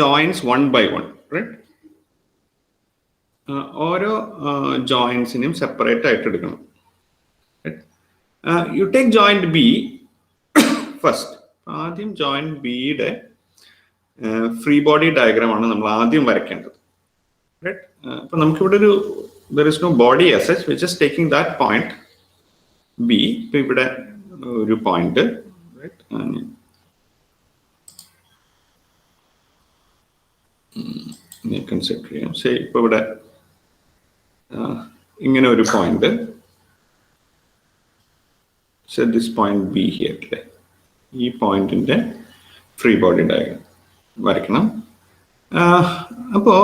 joints one by one, right? ഓരോ ജോയിൻസിനും separate ആയിട്ട് എടുക്കണം. You take joint B first. ആദ്യം joint ബിയുടെ ഫ്രീ ബോഡി ഡയഗ്രാം ആണ് നമ്മൾ ആദ്യം വരയ്ക്കേണ്ടത്. Right? അപ്പൊ നമുക്കിവിടെ ഒരു there is no body as such, we're just taking that point B. ഇപ്പൊ ഇവിടെ ഒരു പോയിന്റ്, കൺസിഡർ ചെയ്യാം. സേ ഇപ്പൊ ഇവിടെ ഇങ്ങനെ ഒരു point, set this point B here, അല്ലേ? ഈ പോയിന്റിന്റെ ഫ്രീ ബോഡി ഡയഗ്രാം വരയ്ക്കണം. അപ്പോ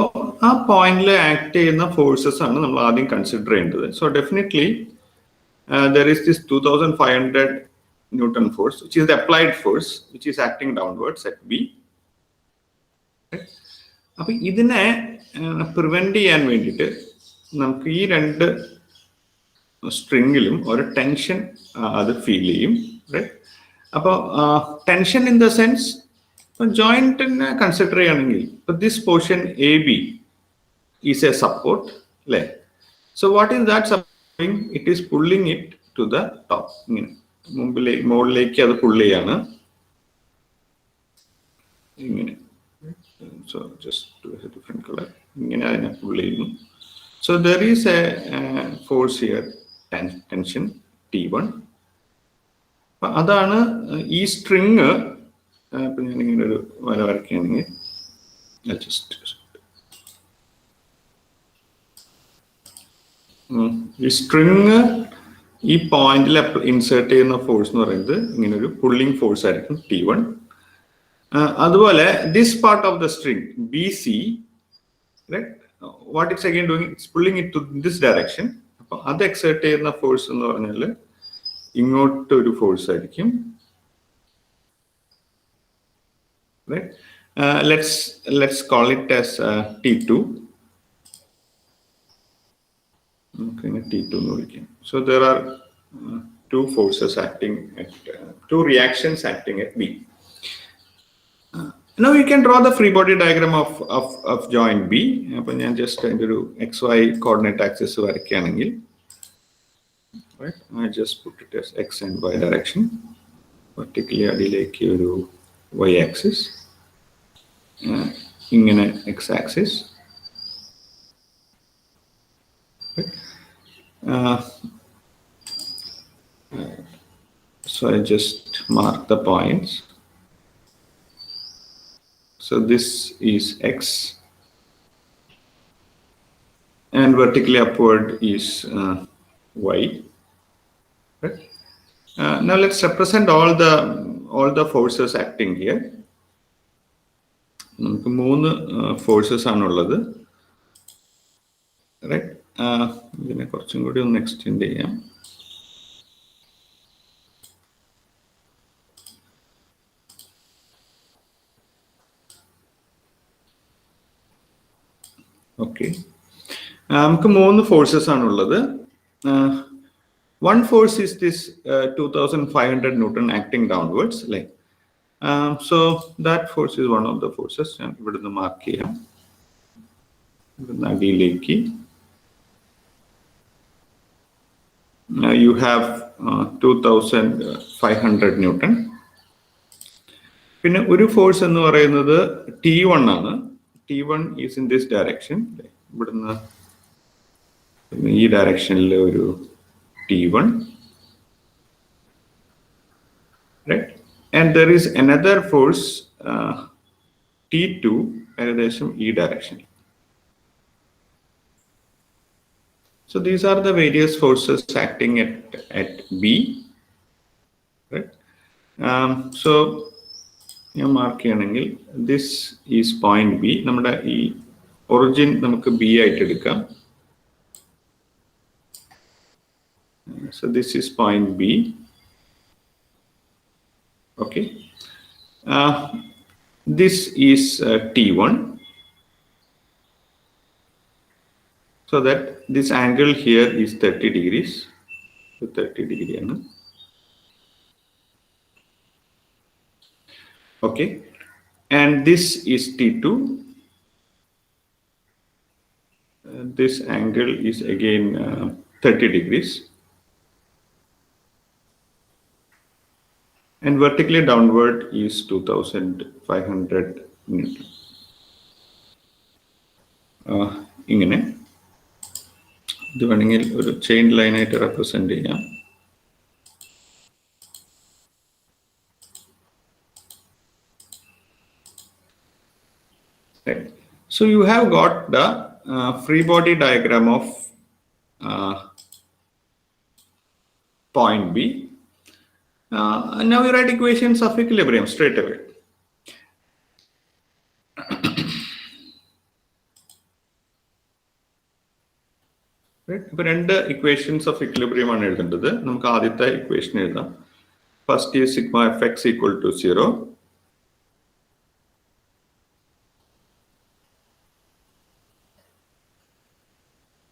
ആ പോയിന്റിൽ ആക്ട് ചെയ്യുന്ന ഫോഴ്സസ് ആണ് നമ്മൾ ആദ്യം കൺസിഡർ ചെയ്യേണ്ടത്. So definitely there is this 2500 Newton force, which is the applied force, which is acting downwards at B. അപ്പൊ ഇതിനെ പ്രിവെന്റ് ചെയ്യാൻ വേണ്ടിയിട്ട് നമുക്ക് ഈ രണ്ട് സ്ട്രിങ്ങിലും ഒരു ടെൻഷൻ അത് ഫീൽ ചെയ്യും. അപ്പോൾ ടെൻഷൻ ഇൻ ദ സെൻസ് ജോയിന്റിനെ കൺസിഡർ ചെയ്യുകയാണെങ്കിൽ this portion A B is a support, അല്ലേ? So what is that supporting? It is pulling it to the top. ഇങ്ങനെ മുകളിലേക്ക് അത് പുള്ള് ചെയ്യാണ്, ഇങ്ങനെ. സോ ജസ്റ്റ് ഡിഫറെന്റ് കളർ, ഇങ്ങനെ അതിനെ പുള്ള് ചെയ്യുന്നു. So there is A force here, tension T1. അതാണ് ഈ സ്ട്രിങ്. ഇപ്പൊ ഞാനിങ്ങനെ ഒരു വര വരയ്ക്കുകയാണെങ്കിൽ ഈ സ്ട്രിങ് ഈ പോയിന്റിൽ ഇൻസേർട്ട് ചെയ്യുന്ന ഫോഴ്സ് എന്ന് പറയുന്നത് ഇങ്ങനെ ഒരു പുള്ളിങ് ഫോഴ്സ് ആയിരിക്കും T1. അതുപോലെ this part of the string BC, what it's again doing, it's pulling it to this direction. അപ്പൊ അത് എക്സേർട്ട് ചെയ്യുന്ന ഫോഴ്സ് എന്ന് പറഞ്ഞാൽ ഇങ്ങോട്ട് ഒരു ഫോഴ്സ് ആയിരിക്കും. Let's call it as T2. T2 എന്ന് വിളിക്കാം. So there are two forces acting at two reactions acting at B. Now you can draw the free body diagram of joint B. അപ്പോൾ ഞാൻ just അതിൻ്റെ ഒരു XY coordinate axis വരയ്ക്കുകയാണെങ്കിൽ, I just put it as X and Y direction. Particularly അതിലേക്ക് ഒരു Y axis, ഇങ്ങനെ X axis. So I just mark the points. So this is X, and vertically upward is Y. Right? Now let's represent all the forces acting here. നമുക്ക് മൂന്ന് forces ആണുള്ളത്, right? ഇതിനെ കുറച്ചും കൂടി ഒന്ന് എക്സ്റ്റെൻഡ് ചെയ്യാം. Okay, നമുക്ക് മൂന്ന് ഫോഴ്സസ് ആണുള്ളത്. One force is this 2500 Newton acting downwards, like so that force is one of the forces. ഞാൻ ഇവിടുന്ന് മാർക്ക് ചെയ്യാം, ഇവിടുന്ന് അടിയിലേക്ക്. You have 2500 Newton. പിന്നെ ഒരു ഫോഴ്സ് എന്ന് പറയുന്നത് T1 ആണ്. T1 is in this direction. ഇവിടുന്ന് ഈ ഡയറക്ഷനിൽ ഒരു T1, right? And there is another force T2 ഏകദേശം ഈ direction. So these are the various forces acting at B, right? So ഞാൻ മാർക്ക് ചെയ്യണമെങ്കിൽ this is point B. നമ്മുടെ ഈ ഒറിജിൻ നമുക്ക് B ആയിട്ട് എടുക്കാം. So this is point B. Okay. This is T1. So that this angle here is 30 degrees. So 30 degree. Okay. and this is T2. This angle is again 30 degrees. And vertically downward is 2500 Newton. ഇങ്ങനെ ഇത് വേണമെങ്കിൽ ഒരു chain ലൈനായിട്ട് represent ചെയ്യാം. Right. So you have got the free body diagram of point B. Now you write equations of equilibrium straight away. Right. ഇപ്പോൾ രണ്ട് equations of equilibrium ആണ് എഴുതേണ്ടത്. നമുക്ക് ആദ്യത്തെ equation എഴുതാം. First is sigma fx equal to 0.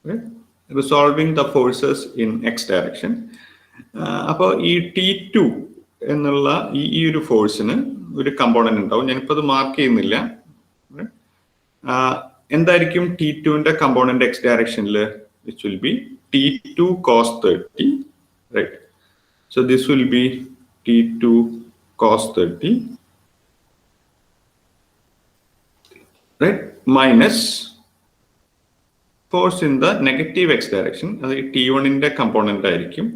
Right. Resolving the forces in x direction. അപ്പോൾ ഈ T2 എന്നുള്ള ഈ ഒരു ഫോഴ്സിന് ഒരു കമ്പോണന്റ് ഉണ്ടാവും. ഞാനിപ്പോൾ അത് മാർക്ക് ചെയ്യുന്നില്ല. എന്തായിരിക്കും T2ന്റെ കമ്പോണന്റ് x ഡയറക്ഷനിൽ? Which will be T2 cos 30, right? So this will be T2 cos 30, right? Minus force in the negative x direction. That is T1 in the component direction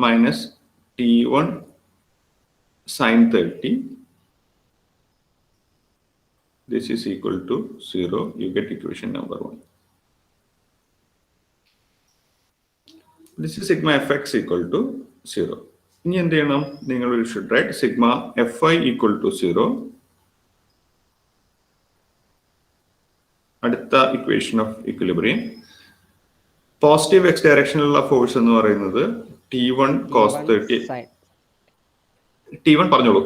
minus T1 sin 30. This is equal to 0. You get equation number 1. This is sigma fx equal to 0. ഇനി എന്ത് ചെയ്യണം? നിങ്ങൾ should write sigma fy equal to 0. അടുത്ത equation of equilibrium positive X ഡയറക്ഷനിലുള്ള force എന്ന് പറയുന്നത് T1 cos 30. T1 പറഞ്ഞോളൂ.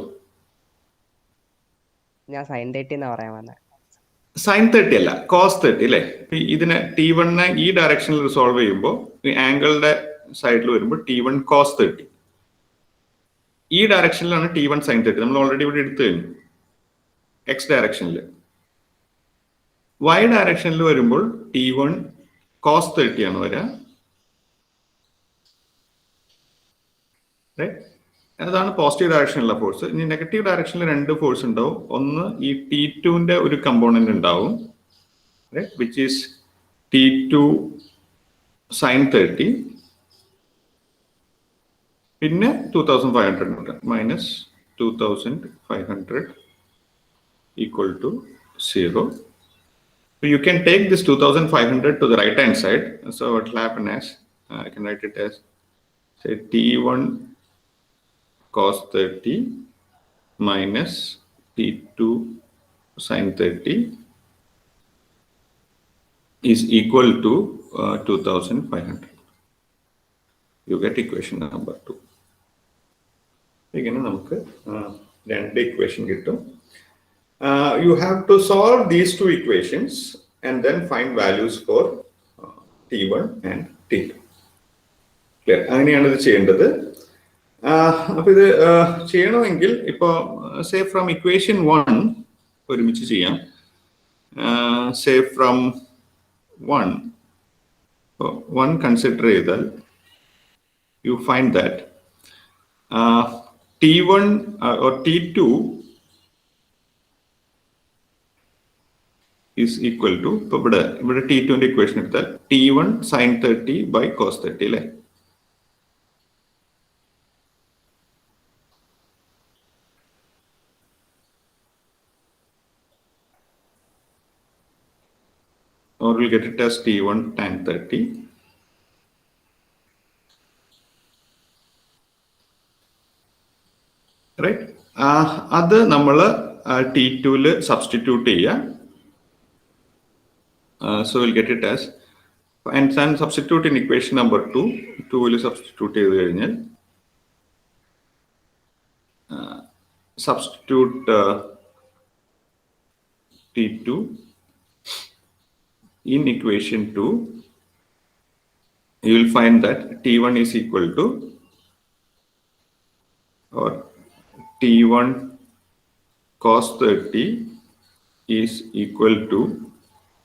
ഞാൻ sin 30 എന്നാ പറയാൻ വന്നത്. sin 30 അല്ല, cos 30 അല്ലേ? ഇതിനെ T1 ഈ ഡയറക്ഷനിൽ റിസോൾവ് ചെയ്യുമ്പോൾ ഈ ആംഗിളുടെ സൈഡിൽ വരുമ്പോൾ T1 cos 30. ഈ ഡയറക്ഷനിലാണ് T1 sin 30. നമ്മൾ ഓൾറെഡി ഇവിടെ എടുത്തു കഴിഞ്ഞു. എക്സ് ഡയറക്ഷനിൽ. y ഡയറക്ഷനിൽ വരുമ്പോൾ T1 cos 30 ആണ് വരിക. അതാണ് പോസിറ്റീവ് ഡയറക്ഷനിലുള്ള ഫോഴ്സ്. ഇനി നെഗറ്റീവ് ഡയറക്ഷനിൽ രണ്ട് ഫോഴ്സ് ഉണ്ടാവും. ഒന്ന് ഈ T2ന്റെ ഒരു കമ്പോണന്റ് ഉണ്ടാവും, വിച്ച് ഈസ് T2 sin 30, പിന്നെ 2500 minus 2500 equal to 0. So you can take this 2500 to the right hand side. So what will happen is I can write it as, say, T1 cos 30 minus T2 sin 30 is equal to 2500. You get equation number 2. Again, നമുക്ക് രണ്ട് equation കിട്ടും. You have to solve these two equations and then find values for T1 and T2. Clear? അങ്ങനെയാണ് ഇത് ചെയ്യേണ്ടത്. അപ്പൊ ഇത് ചെയ്യണമെങ്കിൽ ഇപ്പോൾ സേ ഫ്രം ഇക്വേഷൻ 1 ഒരുമിച്ച് ചെയ്യാം. സേ ഫ്രം 1 കൺസിഡർ ചെയ്താൽ you find that T1 or T2 is equal to, ഇപ്പോൾ ഇവിടെ T2ന്റെ ഇക്വേഷൻ എടുത്താൽ T1 sin 30 by cos 30 അല്ലേ? Or we'll get it as T1 tan 30. Right? അത് നമ്മൾ T2ൽ സബ്സ്റ്റിറ്റ്യൂട്ട് ചെയ്യാം. So we'll get it as, and then substitute in equation number 2. 2 will substitute ചെയ്ത് കഴിഞ്ഞാൽ substitute T2 in equation 2. You will find that T1 is equal to, or T1 cos 30 is equal to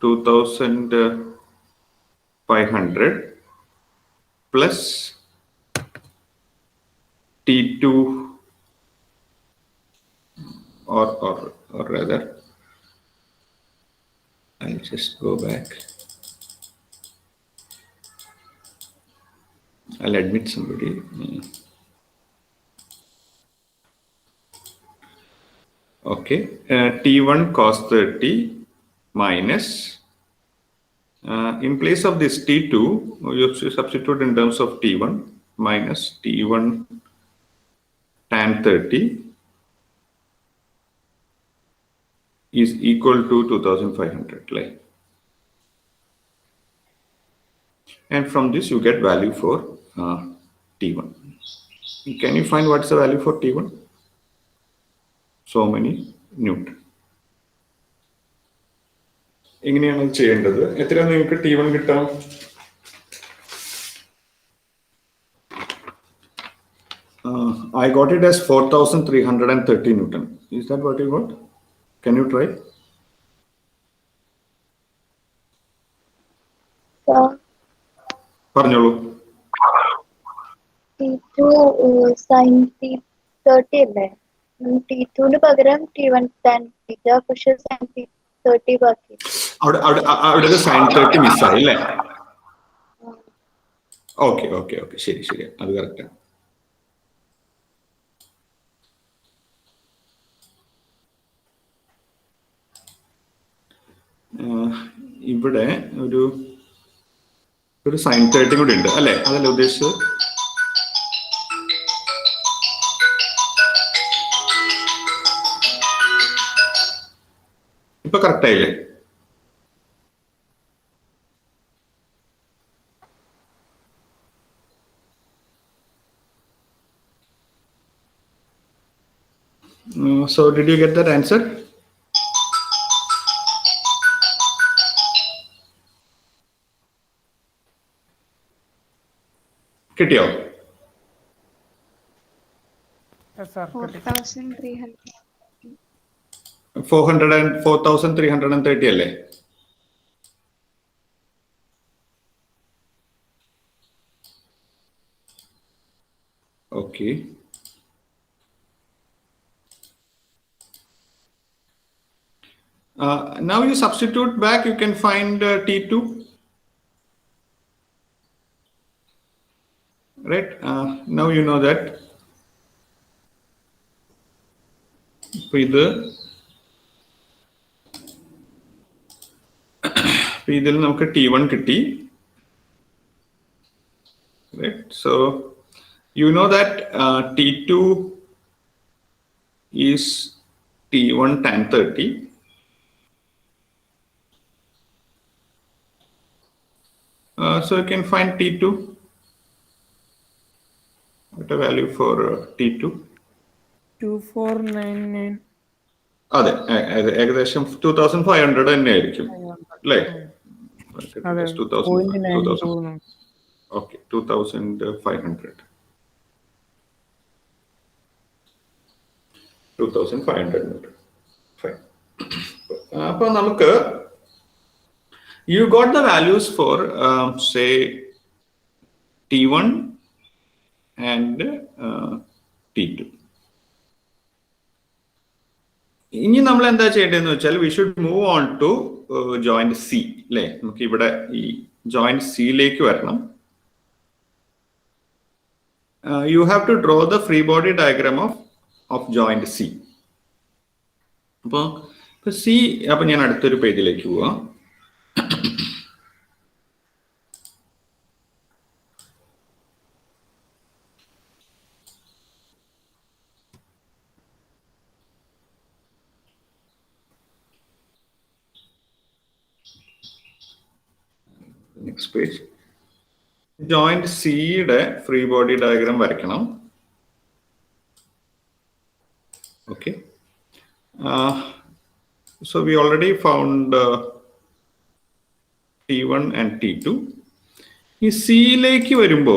2500 plus T2 or rather, I'll just go back. I'll admit somebody. Okay, T1 cos 30 minus, in place of this T2, you have to substitute in terms of T1 minus T1 tan 30 is equal to 2500. Like. And from this you get value for T1. Can you find what's the value for T1? So many Newton. എങ്ങനെയാണ് ചെയ്യേണ്ടത്? എത്രയാണ് നിങ്ങൾക്ക് T1 കിട്ടാം? I got it as 4330 Newton. Is that what you got? Can you try? പറഞ്ഞോളൂ. T2 sin 30 അല്ലേ? T2 പകരം T1 tan theta, പക്ഷെ sin 30 ബാക്കി. അവിടെ sin 30 മിസ്സായി അല്ലേ? ഓക്കെ ഓക്കെ ഓക്കെ, ശരി ശരി, അത് കറക്റ്റാണ്. ഇവിടെ ഒരു sin 30 കൂടി ഉണ്ട് അല്ലേ? അതല്ലേ ഉദ്ദേശിച്ചത്? ഇപ്പൊ കറക്റ്റ് ആയില്ലേ? So did you get that answer? കിട്ടിയോ? 4330 അല്ലേ? Okay. Now you substitute back, you can find T2. Right? Now you know that. ഇതിൽ നമുക്ക് T1 കിട്ടി. Right? So you know that T2 is T1 tan 30. So you can find T2. What a value for T2? 2499. അതെ, ഏകദേശം 2500 തന്നെ ആയിരിക്കും അല്ലേ? Okay, 2500. 2500. Fine. അപ്പൊ നമുക്ക് you got the values for say T1 and T2. ഇനി നമ്മൾ എന്താ ചെയ്യേണ്ടതെന്ന് വെച്ചാൽ we should move on to joint C അല്ലേ? നമുക്ക് ഇവിടെ ഈ joint C ലേക്ക് വരണം. You have to draw the free body diagram of joint C. അപ്പൊ C, അപ്പൊ ഞാൻ അടുത്തൊരു പേജിലേക്ക് പോവാം. Next page. Joint C യുടെ free body diagram വരയ്ക്കണം. Okay. So we already found T1 and T2. ഈ C ലേക്ക് വരുമ്പോ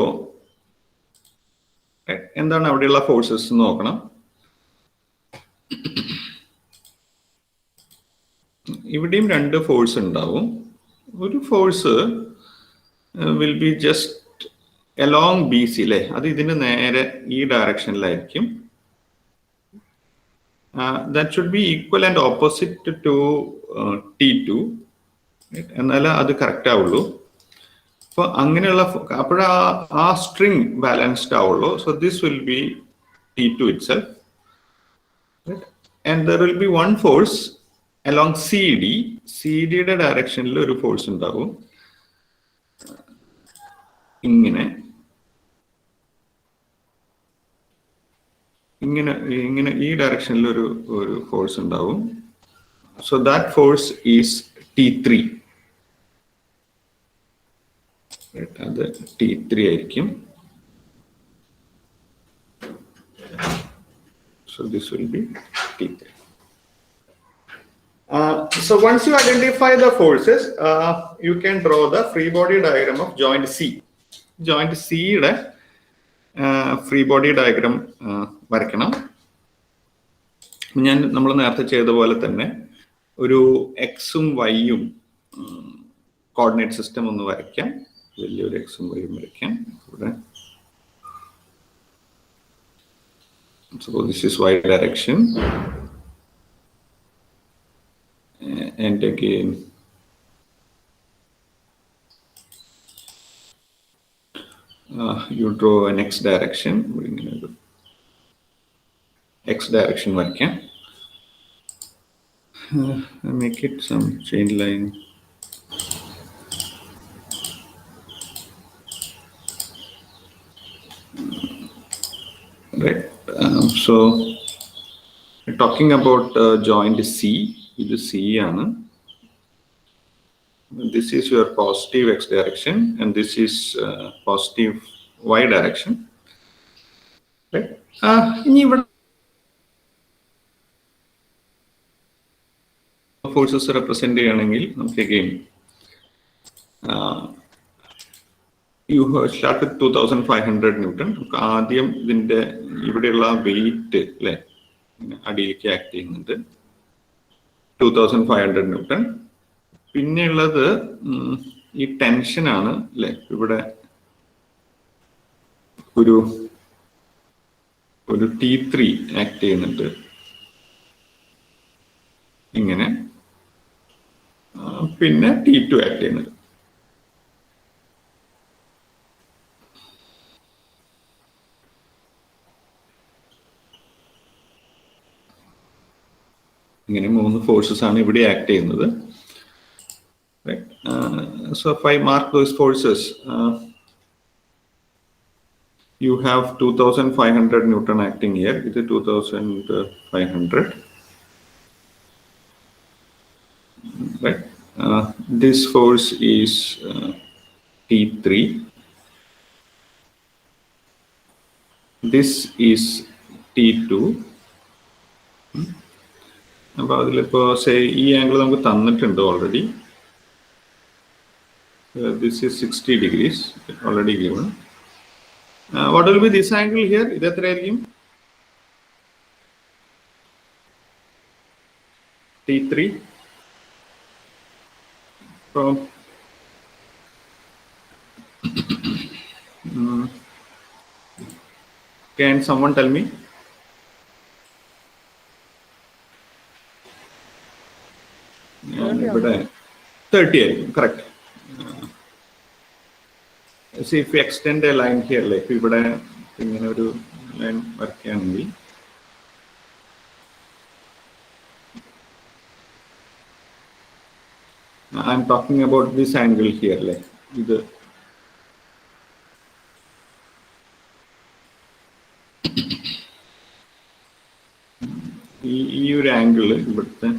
എന്താണ് അവിടെയുള്ള ഫോഴ്സസ് നോക്കണം. ഇവിടെയും രണ്ട് ഫോഴ്സ് ഉണ്ടാവും. ഒരു force will be just along BC അല്ലേ, അത് ഇതിന് നേരെ ഈ ഡയറക്ഷനിലായിരിക്കും. That should be equal and opposite to T2, എന്നാലേ അത് കറക്റ്റ് ആവുള്ളൂ. അപ്പൊ അങ്ങനെയുള്ള അപ്പോഴാ ആ സ്ട്രിങ് ബാലൻസ്ഡ് ആവുള്ളൂ. So this will be T2 itself, and there will be one force along CD. CD-യുടെ ഡയറക്ഷനിൽ ഒരു ഫോഴ്സ് ഉണ്ടാവും. ഇങ്ങനെ ഇങ്ങനെ ഇങ്ങനെ ഈ ഡയറക്ഷനിൽ ഒരു ഫോഴ്സ് ഉണ്ടാവും. So that force is T3. അത് T3 ആയിരിക്കും. So this will be T3. So once you identify the forces, you can draw the free body diagram of joint C. Joint C യുടെ ഫ്രീ ബോഡി ഡയഗ്രാം വരയ്ക്കണം. നമ്മൾ നേരത്തെ ചെയ്ത പോലെ തന്നെ ഒരു എക്സും വൈയും കോർഡിനേറ്റ് സിസ്റ്റം ഒന്ന് വരയ്ക്കാം. വലിയൊരു എക്സും വൈയും വരയ്ക്കാം. ഇവിടെ so this is y direction, and again you draw an x direction. X direction വരയ്ക്കാം. Make it some chain line. Right. So talking about joint C, this C ആണ്. This is your positive x direction, and this is positive y direction. Right. ഇനി ഇവിടെ forces represent ചെയ്യണമെങ്കിൽ നമുക്ക് again you start with 2500 Newton. ആദ്യം ഇതിന്റെ ഇവിടെയുള്ള wait അല്ലെ അടിയിലേക്ക് ആക്ട് ചെയ്യുന്നുണ്ട് 2500 Newton. പിന്നെയുള്ളത് ഈ ടെൻഷൻ ആണ് അല്ലെ. ഇവിടെ ഒരു T3 ആക്ട് ചെയ്യുന്നുണ്ട് ഇങ്ങനെ. പിന്നെ T2 ആക്ട് ചെയ്യുന്നുണ്ട്. ഇങ്ങനെ മൂന്ന് ഫോഴ്സസ് ആണ് ഇവിടെ ആക്ട് ചെയ്യുന്നത്. So if I mark those forces, you have 2500 Newton acting here. It is 2500. Right. This force is T3. This is T2. അപ്പോൾ അതിലിപ്പോൾ സേ ഈ ആംഗിൾ നമുക്ക് തന്നിട്ടുണ്ട് already. This is 60 degrees already given. What will be this angle here? ഇത് എത്രയായിരിക്കും? T3. Can someone tell me? ഇവിടെ 30 ആയിരിക്കും. Correct. See, if we extend a line here, like ഇവിടെ ഇങ്ങനെ ഒരു ലൈൻ വരയ്ക്കുകയാണെങ്കിൽ I'm talking about this angle here, like ഇത് ഈ ഒരു ആംഗിൾ ഇവിടുത്തെ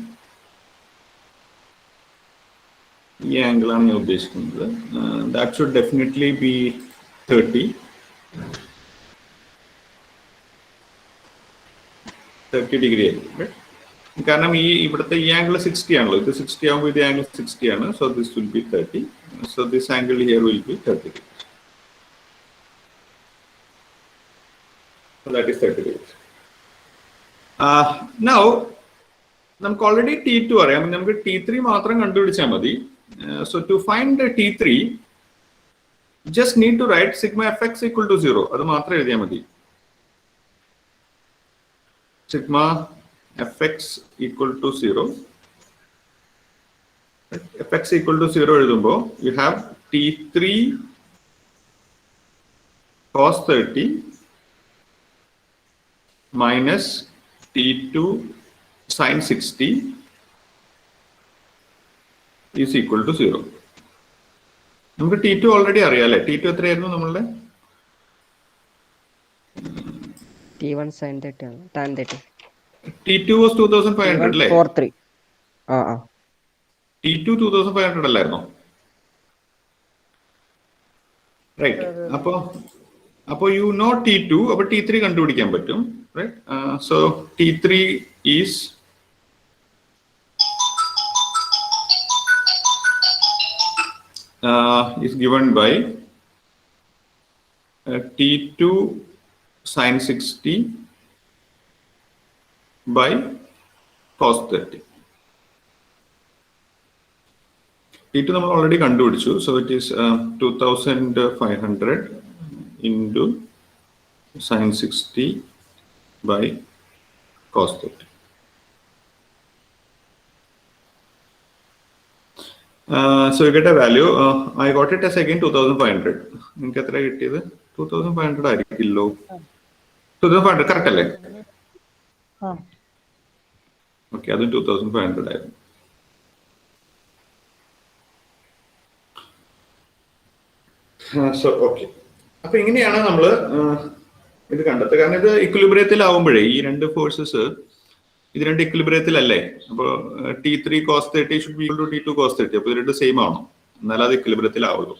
ഈ ആംഗിൾ ആണ് ഞാൻ ഉദ്ദേശിക്കുന്നത്. That should definitely be 30 degree ആയിരിക്കും. കാരണം ഈ ഇവിടുത്തെ ഈ ആംഗിൾ 60 ആണല്ലോ. ഇത് 60 ആകുമ്പോൾ ഇത് ആംഗിൾ 60 ആണ്. So this will be 30. So this angle here will be 30 degrees. So that is 30 degrees. Now നമുക്ക് ഓൾറെഡി T2 അറിയാം, നമുക്ക് T3 മാത്രം കണ്ടുപിടിച്ചാൽ മതി. So to find T3 just need to write sigma fx equal to 0. അത് മാത്രം എഴുതിയാൽ മതി. Sigma fx equal to 0. fx equal to 0 എഴുതുമ്പോൾ you have T3 cos 30 minus T2 sin 60 is equal to 0. നമുക്ക് T2 ഓൾറെഡി അറിയാല്ലേ. T2 എത്രയായിരുന്നു നമ്മളുടെ? T1 sin 30 ആണ്, tan 30. T2 was 2500 അല്ലേ? 43. T2 2500 അല്ലായിരുന്നോ? റൈറ്റ്. അപ്പോ യു നോ T2, അപ്പൊ T3 കണ്ടുപിടിക്കാൻ പറ്റും. Right. So T3 is given by T2 sin 60 by cos 30. T2 നമ്മൾ ഓൾറെഡി കണ്ടുപിടിച്ചു. So it is 2500 into sin 60 by cos 30. So you get a value. I got it as again 2500. നിങ്ങൾക്ക് എത്ര കിട്ടിയത്? 2500 ആയിരിക്കില്ലോ. 2500 correct അല്ലേ? Okay, അതും 2500 ആയിരുന്നു. So okay, അപ്പൊ ഇങ്ങനെയാണ് നമ്മൾ ഇത് കണ്ടെത്തുക. കാരണം ഇത് ഇക്വിലിബ്രിയത്തിലാവുമ്പോഴേ ഈ രണ്ട് ഫോഴ്സസ് ഇത് രണ്ട് ഇക്വിലിബ്രിയത്തിലല്ലേ. അപ്പോൾ T3 cos 30 should be equal to T2 cos 30. അപ്പോൾ ഇത് രണ്ട് സെയിം ആണോ? എന്നാലും അത് ഇക്വിലിബ്രിയത്തിലാവുള്ളൂ.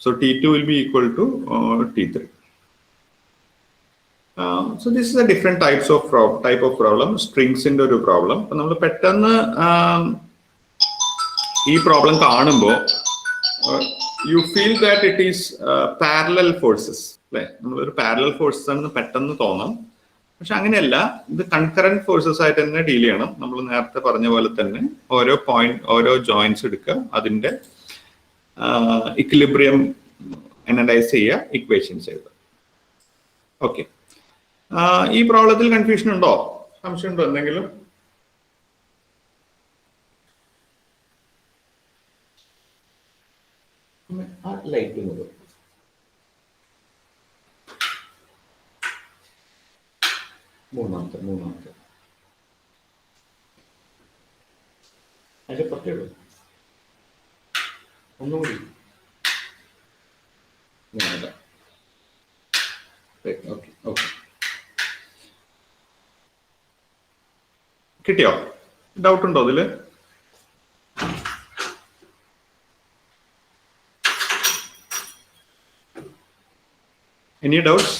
So T2 will be equal to T3. So this is a different type of problem, സ്ട്രിങ്സിന്റെ ഒരു പ്രോബ്ലം. അപ്പൊ നമ്മൾ പെട്ടെന്ന് ഈ പ്രോബ്ലം കാണുമ്പോൾ you feel that it is parallel forces അല്ലെ. നമ്മളൊരു പാരലൽ ഫോഴ്സസ് ആണെന്ന് പെട്ടെന്ന് തോന്നാം, പക്ഷെ അങ്ങനെയല്ല. ഇത് കൺകറന്റ് ഫോഴ്സസ് ആയിട്ട് തന്നെ ഡീൽ ചെയ്യണം. നമ്മൾ നേരത്തെ പറഞ്ഞ പോലെ തന്നെ ഓരോ ജോയിന്റ്സ് എടുക്കുക, അതിന്റെ ഇക്വിലിബ്രിയം അനലൈസ് ചെയ്യുക, ഇക്വേഷൻസ് എഴുതുക. ഓക്കെ, ഈ പ്രോബ്ലത്തിൽ കൺഫ്യൂഷൻ ഉണ്ടോ? സംശയം ഉണ്ടോ എന്തെങ്കിലും? ലൈറ്റ് മൂന്നാമത്തെ അതിന്റെ പറ്റുള്ളൂ. ഒന്നുകൂടി ഓക്കെ ഓക്കെ, കിട്ടിയോ? ഡൗട്ട് ഉണ്ടോ അതില്? Any doubts?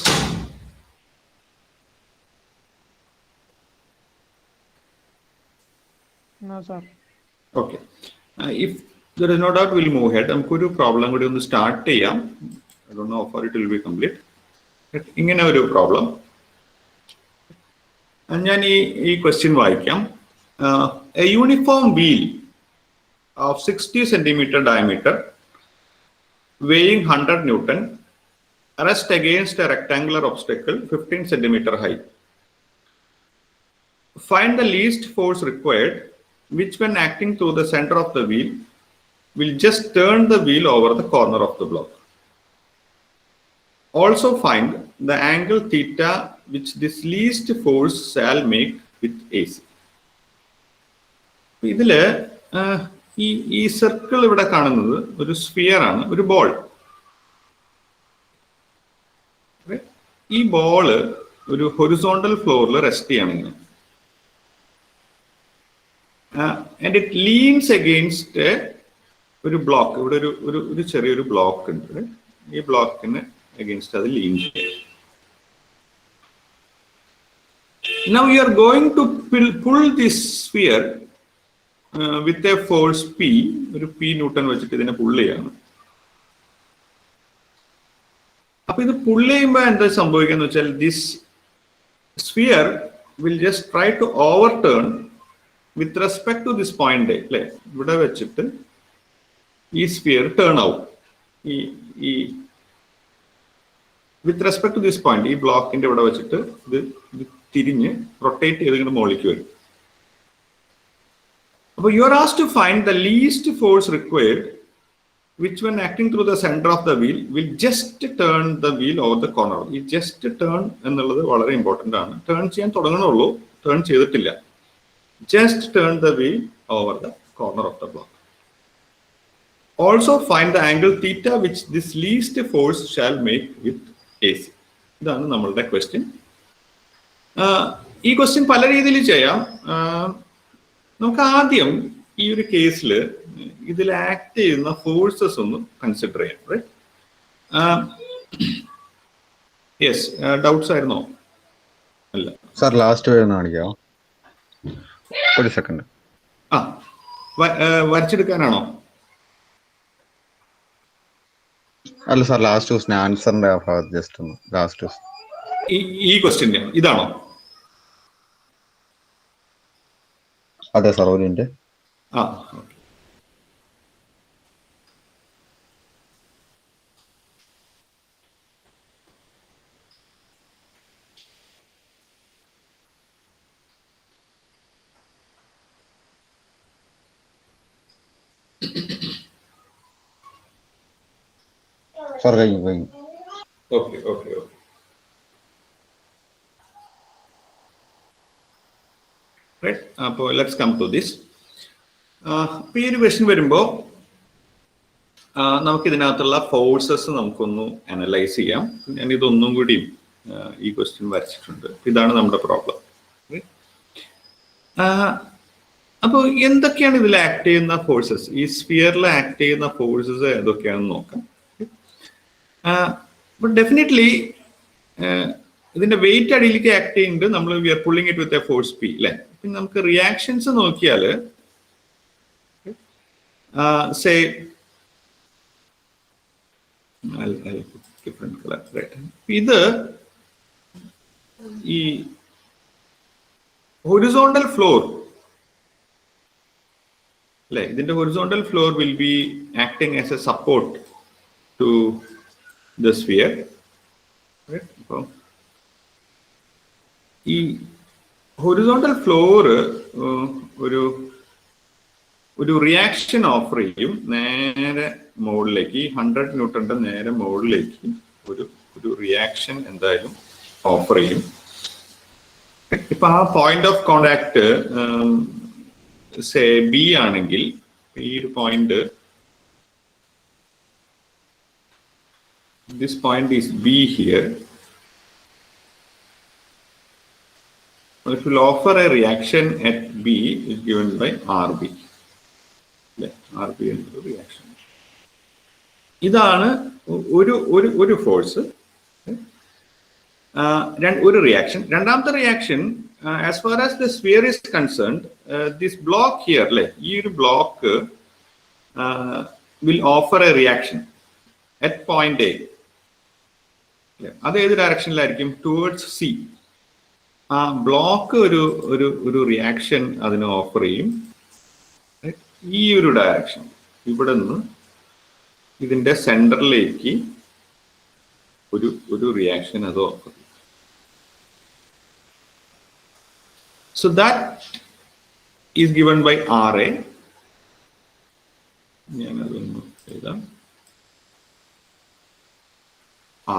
No, sir. Okay. If there is no doubt, we'll move ahead. നമുക്കൊരു പ്രോബ്ലം കൂടി ഒന്ന് സ്റ്റാർട്ട് ചെയ്യാം. I don't know how far it will be complete. ഇങ്ങനെ ഒരു പ്രോബ്ലം ഞാൻ ഈ ക്വസ്റ്റ്യൻ വായിക്കാം. A uniform wheel of 60 centimeter diameter weighing 100 Newton rest against a rectangular obstacle 15 centimeter high. Find the least force required, which when acting through the center of the wheel will just turn the wheel over the corner of the block. Also find the angle theta which this least force shall make with AC. ഇതില് ഈ circle ഇവിടെ കാണുന്നത് ഒരു sphere ആണ്, ഒരു ball. ഈ ball ഒരു horizontal ഫ്ലോറിൽ റെസ്റ്റ് ചെയ്യണമെങ്കിൽ ആൻഡ് ഇറ്റ് ലീൻസ് അഗെയിൻസ്റ്റ് ഒരു ബ്ലോക്ക്. ഇവിടെ ഒരു ചെറിയൊരു ബ്ലോക്ക് ഉണ്ട്. ഈ ബ്ലോക്കിന് അഗെയിൻസ്റ്റ് അത് ലീൻ ചെയ്യും. Now you are going to pull this sphere with a force P. ഒരു P ന്യൂട്ടൺ വെച്ചിട്ട് ഇതിനെ പുൾ ചെയ്യാണ്. അപ്പൊ ഇത് പുള്ള് ചെയ്യുമ്പോൾ എന്താ സംഭവിക്കാന്ന് വെച്ചാൽ this sphere will just try to overturn with respect to this point അല്ലെ, ഇവിടെ വെച്ചിട്ട് ഈ സ്ഫിയർ ടേൺ ആവും. ഈ with respect to this point, ഈ ബ്ലോക്കിന്റെ ഇവിടെ വെച്ചിട്ട് ഇത് തിരിഞ്ഞ് റൊട്ടേറ്റ് ചെയ്ത് ഇങ്ങനെ മുകളിലേക്ക് വരും. അപ്പോൾ you are asked to find the least force required which when acting through the center of the wheel will just turn the wheel over the corner. ഈ ജസ്റ്റ് ടേൺ എന്നുള്ളത് വളരെ ഇമ്പോർട്ടൻ്റ് ആണ്. ടേൺ ചെയ്യാൻ തുടങ്ങണുള്ളൂ, ടേൺ ചെയ്തിട്ടില്ല. Just turn the wheel over the corner of the block. Also find the angle theta which this least force shall make with AC. ഇതാണ് നമ്മളുടെ question. ഈ question പല രീതിയിൽ ചെയ്യാം. നമുക്ക് ആദ്യം ഈ ഒരു കേസിൽ ഇതിൽ ആക്ട് ചെയ്യുന്ന ഫോഴ്സസ് ഒന്ന് കൺസിഡർ ചെയ്യാം. യെസ്, ഡൗട്ട്സ് ആയിരുന്നോ? അല്ല സാർ, ലാസ്റ്റ് വരുന്ന കാണിക്കാമോ? ഒരു സെക്കൻഡ്. വരച്ചെടുക്കാനാണോ? അല്ല സാർ, ലാസ്റ്റ് ക്വസ്റ്റ്യൻ ആൻസറിന്റെ ആ ഭാഗത്ത് ജസ്റ്റ് ഒന്ന് ലാസ്റ്റ് ഈ ക്വസ്റ്റ്യൻ ഇതാണോ? അതെ സാർ, ഒരു മിനിറ്റ്. ഓക്കെ. സാർ കഴിഞ്ഞു. ഓക്കെ. റൈറ്റ്. അപ്പോൾ ലെറ്റ്സ് കം ടു ദിസ്. ഈ ഒരു ക്വസ്റ്റ്യൻ വരുമ്പോൾ നമുക്ക് ഇതിനകത്തുള്ള ഫോഴ്സസ് നമുക്കൊന്ന് അനലൈസ് ചെയ്യാം. ഞാൻ ഇതൊന്നും കൂടി ഈ ക്വസ്റ്റ്യൻ വരച്ചിട്ടുണ്ട്. ഇതാണ് നമ്മുടെ പ്രോബ്ലം. അപ്പോൾ എന്തൊക്കെയാണ് ഇതിൽ ആക്ട് ചെയ്യുന്ന ഫോഴ്സസ്, ഈ സ്ഫിയറിൽ ആക്ട് ചെയ്യുന്ന ഫോഴ്സസ് ഏതൊക്കെയാണെന്ന് നോക്കാം. ബട്ട് ഡെഫിനറ്റ്ലി ഇതിന്റെ വെയിറ്റ് അടിയിലേക്ക് ആക്ട് ചെയ്യുന്നുണ്ട്. നമ്മൾ we are pulling it with a force P അല്ലെ. പിന്നെ നമുക്ക് റിയാക്ഷൻസ് നോക്കിയാൽ say I'll put different color, right? ഇത് ഈ horizontal floor അല്ലെ, ഇതിന്റെ horizontal floor will be acting as a support to the sphere, right? അപ്പോൾ ഈ horizontal floor ഒരു റിയാക്ഷൻ ഓഫർ ചെയ്യും നേരെ മുകളിലേക്ക്. 100 ന്യൂട്ടന്റെ നേരെ മുകളിലേക്ക് ഒരു റിയാക്ഷൻ എന്തായാലും ഓഫർ ചെയ്യും. ഇപ്പൊ ആ പോയിന്റ് ഓഫ് കോണ്ടാക്ട് ബി ആണെങ്കിൽ, ഈ ഒരു point, this point is B here. It will offer a reaction at B is given by RB. RB എന്നൊരു റിയാക്ഷൻ. ഇതാണ് ഒരു ഫോഴ്സ്, ഒരു റിയാക്ഷൻ. രണ്ടാമത്തെ reaction, as far as the sphere is concerned, this block here അല്ലെ, ഈ ഒരു block will offer a reaction at point A. അത് ഏത് ഡയറക്ഷനിലായിരിക്കും? Towards C. ആ ബ്ലോക്ക് ഒരു റിയാക്ഷൻ അതിന് ഓഫർ ചെയ്യും ഈ ഒരു ഡയറക്ഷൻ. ഇവിടെ നിന്ന് ഇതിന്റെ സെന്ററിലേക്ക് ഒരു റിയാക്ഷൻ അത് ഓഫർ ചെയ്യും. So that is given by RA. ഞാനതൊന്ന് എഴുതാം.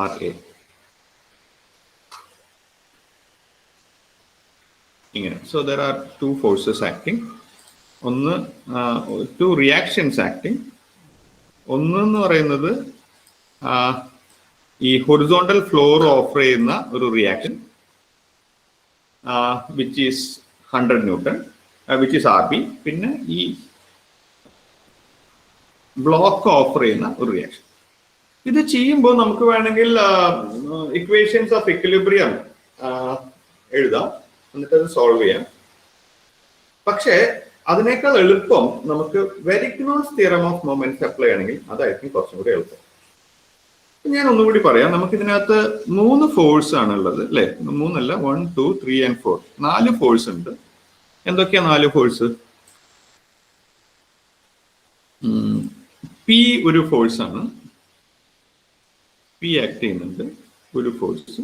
RA ഇങ്ങനെ. So there are two forces acting. ഒന്ന് ടു റിയാക്ഷൻസ് ആക്ടിങ്. ഒന്നെന്ന് പറയുന്നത് ഈ ഹൊറിസോണ്ടൽ ഫ്ലോർ ഓഫർ ചെയ്യുന്ന ഒരു reaction which is 100 newton, which is RB. പിന്നെ ഈ ബ്ലോക്ക് ഓഫർ ചെയ്യുന്ന ഒരു റിയാക്ഷൻ. ഇത് ചെയ്യുമ്പോൾ നമുക്ക് വേണമെങ്കിൽ ഇക്വേഷൻസ് ഓഫ് ഇക്വിലിബ്രിയം എഴുതാം, എന്നിട്ട് അത് സോൾവ് ചെയ്യാം. പക്ഷേ അതിനേക്കാൾ എളുപ്പം നമുക്ക് വെരിഗ്നോസ് തിയറം ഓഫ് മൊമെന്റ്സ് അപ്ലൈ ആണെങ്കിൽ അതായിരിക്കും കുറച്ചും കൂടി എളുപ്പം. ഞാൻ ഒന്നുകൂടി പറയാം. നമുക്ക് ഇതിനകത്ത് 3 ഫോഴ്സ് ആണ് ഉള്ളത് അല്ലെ. 3 അല്ല, 1, 2, 3 and 4, 4 ഫോഴ്സ് ഉണ്ട്. എന്തൊക്കെയാ 4 ഫോഴ്സ്? പി ഒരു ഫോഴ്സാണ്. പി ആക്ട് ചെയ്യുന്നുണ്ട് ഒരു ഫോഴ്സ്.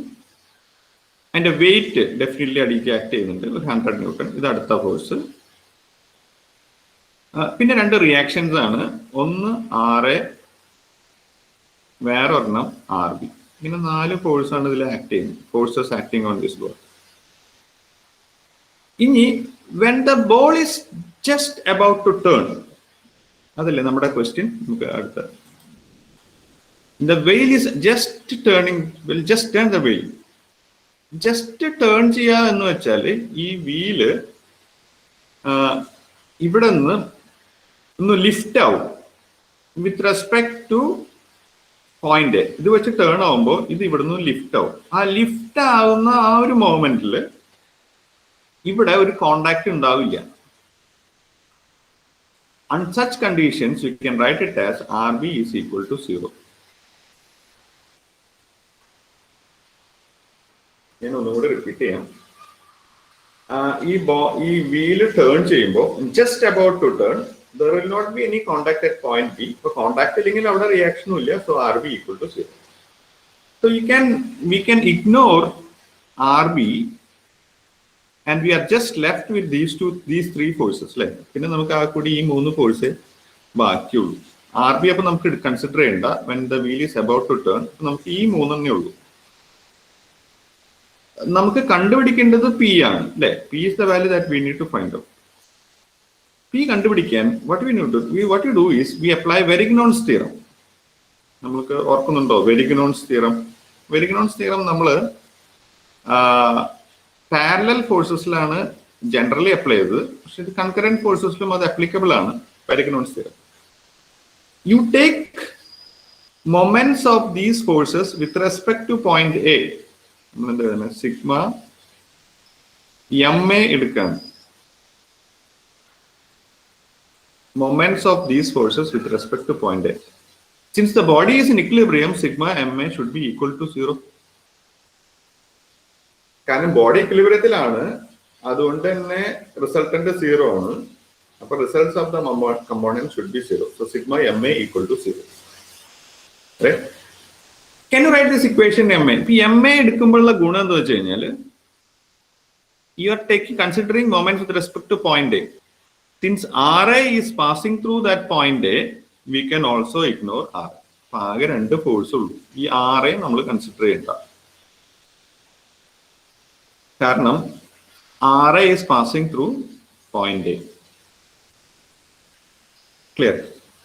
അതിന്റെ വെയിറ്റ് ഡെഫിനറ്റ്ലി അടിക്ക് ആക്ട് ചെയ്യുന്നുണ്ട്, ഒരു 100 ന്യൂട്ടൺ. ഇത് അടുത്ത ഫോഴ്സ്. പിന്നെ 2 റിയാക്ഷൻസ് ആണ്. ഒന്ന് RA, വേറെ ഒരെണ്ണം RB. ഇങ്ങനെ 4 ഫോഴ്സാണ് ഇതിൽ ആക്ട് ചെയ്യുന്നത്. Forces acting on this ball. ഇനി when the ball is just about to turn, അതല്ലേ നമ്മുടെ ക്വസ്റ്റ്യൻ. നമുക്ക് അടുത്ത the wheel is just turning, will just turn the wheel. Just turn ചെയ്യുക എന്ന് വെച്ചാൽ ഈ വീല് ഇവിടെ നിന്ന് ഒന്ന് ലിഫ്റ്റ് ആവും വിത്ത് റെസ്പെക്ട് ടു പോയിന്റ്. ഇത് വെച്ച് ടേൺ ആവുമ്പോൾ ഇത് ഇവിടെ നിന്ന് ലിഫ്റ്റ് ആവും. ആ ലിഫ്റ്റ് ആവുന്ന ആ ഒരു മൊമെന്റിൽ ഇവിടെ ഒരു കോണ്ടാക്ട് ഉണ്ടാവില്ല. On such conditions you can write it as RB is equal to 0. ഞാൻ ഒന്നുകൂടെ റിപ്പീറ്റ് ചെയ്യാം. ഈ വീല് ടേൺ ചെയ്യുമ്പോൾ just about to turn, there will not be any contact at point B. ഇപ്പൊ കോണ്ടാക്ട് ഇല്ലെങ്കിൽ അവിടെ റിയാക്ഷനും ഇല്ല. So RB equal to 0. So we can ignore RB and we are just left with these 3 forces. അല്ലെ, പിന്നെ നമുക്ക് ആ കൂടി ഈ 3 ഫോഴ്സ് ബാക്കിയുള്ളൂ. RB അപ്പൊ നമുക്ക് കൺസിഡർ ചെയ്യണ്ട. when the wheel is about to turn, നമുക്ക് ഈ 3 ഉള്ളൂ. നമുക്ക് കണ്ടുപിടിക്കേണ്ടത് P ആണ്, അല്ലെ. P is the value that we need to find out. P കണ്ടുപിടിക്കാൻ what you do is we apply Verigne's theorem. നമുക്ക് ഓർക്കുന്നുണ്ടോ Verigne's theorem? നമ്മൾ പാരലൽ ഫോഴ്സസിലാണ് ജനറലി അപ്ലൈ ചെയ്തത്. പക്ഷെ ഇത് കൺകറന്റ് ഫോഴ്സസിലും അത് അപ്ലിക്കബിൾ ആണ്. Verigne's theorem. You take moments of these forces with respect to point A. Sigma MA എടുക്കാൻ. Moments of these forces with respect to point A. Since the body is in equilibrium, sigma MA should be equal to 0. കാരണം body ഇക്വിലിബ്രിയത്തിലാണ്, അതുകൊണ്ട് തന്നെ resultant 0 ആണ്. അപ്പൊ results of the component should be 0. So sigma MA equal to 0. Right? Can you write this equation MA? ഇപ്പൊ MA എടുക്കുമ്പോഴുള്ള ഗുണം എന്താ വെച്ച് കഴിഞ്ഞാല് you are considering moments with respect to point A. Since RA is passing through that point A, we can also ignore R. ആകെ 2 force ഉള്ളൂ. ഈ RA നമ്മൾ consider ചെയ്യണ്ട. കാരണം RA is passing through point A. Clear?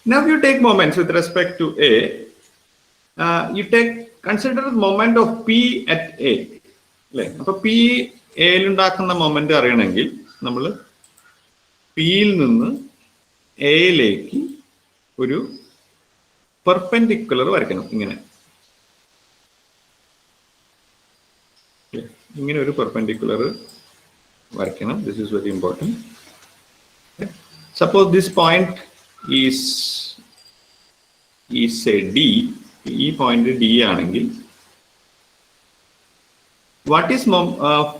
Now you take moments with respect to A. You consider the moment of P at A. അല്ലെ, അപ്പൊ P Aയിൽ ഉണ്ടാക്കുന്ന moment അറിയണമെങ്കിൽ നമ്മൾ പിയിൽ നിന്ന് എയിലേക്ക് ഒരു പെർപെൻഡിക്കുലർ വരയ്ക്കണം. ഇങ്ങനെ ഒരു പെർപെൻഡിക്കുലർ വരയ്ക്കണം. This is very important. Suppose this point is A D. ഈ പോയിന്റ് ഡി ആണെങ്കിൽ what is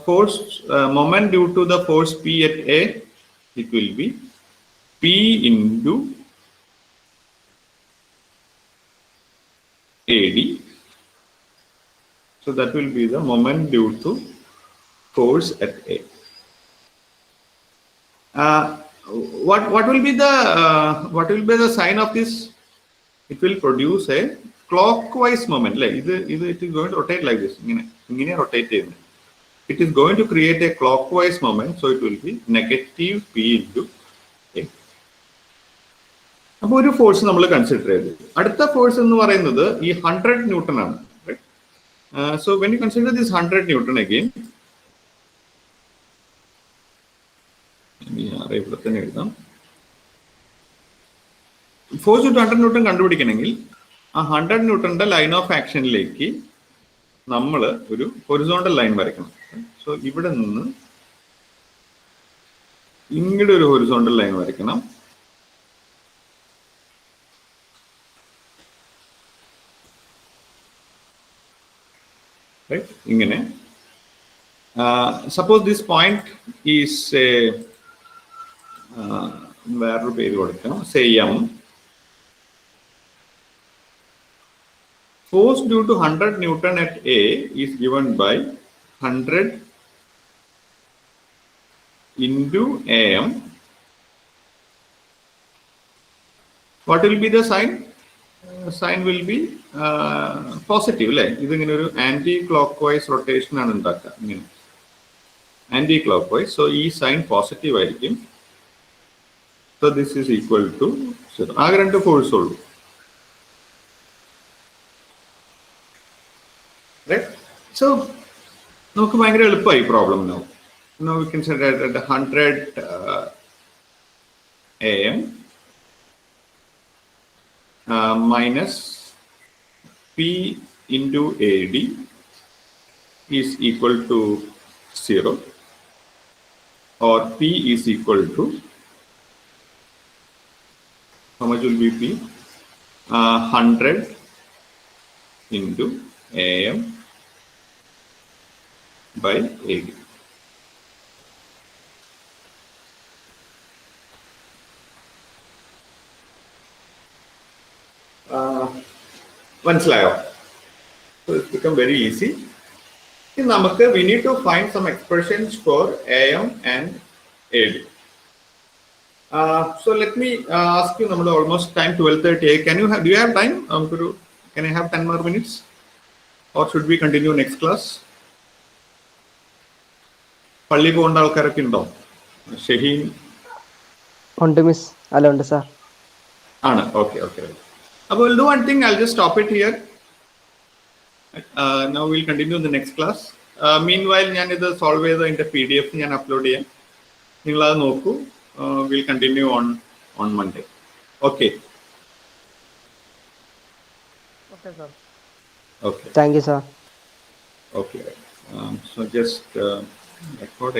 force moment due to the force P at A? It will be P into AD. So that will be the moment due to force at A. What will be the sign of this? It will produce a clockwise moment. Like it is going to rotate like this. Rotate. It is going to create a clockwise moment, so it will be negative P into A. അപ്പോൾ ഒരു force നമ്മൾ consider ചെയ്തു. അടുത്ത force എന്ന് പറയുന്നത് ഈ 100 newton ആണ്. So when you consider this 100 newton again, ഇവിടെ തന്നെ എഴുതാം. ഫോഴ്സ് 100 ന്യൂട്ടൺ കണ്ടുപിടിക്കണമെങ്കിൽ ആ 100 ന്യൂട്ടന്റെ ലൈൻ ഓഫ് ആക്ഷനിലേക്ക് നമ്മൾ ഒരു ഹൊറിസോണ്ടൽ ലൈൻ വരയ്ക്കണം. സോ ഇവിടെ നിന്ന് ഇങ്ങോട്ട് ഒരു ഹൊറിസോണ്ടൽ ലൈൻ വരയ്ക്കണം. ഇങ്ങനെ. സപ്പോസ് ദിസ് പോയിന്റ് ഈസ് വേറൊരു പേര് കൊടുക്കാം, say M. Force due to 100 Newton at A is given by 100 into AM. What will be the sign? Sign will be positive. This is an anti-clockwise rotation. Anti-clockwise. So, this sign positive. So, this is equal to 0. Agar force. Right? So, we can solve a problem now. Now we can say that at 100 AM minus P into AD is equal to 0, or P is equal to, how much will be P? 100 into AM by AD. മനസ്സിലായോ? So it's become very easy. We need to find some expressions for AM and AD. So let me ask you, almost time 12:30. Do you have time? Can I have 10 more minutes? Or should we continue next class? പള്ളി പോകേണ്ട ആൾക്കാരൊക്കെ ഉണ്ടോ? ഷഹീൻ ഉണ്ട് miss. അല്ല ഉണ്ട് sir. ആണ്. Okay. അപ്പോൾ we'll do one thing. I'll just stop it here. Now we'll continue in the next class. Meanwhile, ഞാൻ ഇത് സോൾവ് ചെയ്ത് അതിന്റെ PDF ഞാൻ അപ്ലോഡ് ചെയ്യാം. നിങ്ങളത് നോക്കൂ. We'll continue on Monday. Okay. Okay, sir. Okay. Thank you, sir. Okay. So just record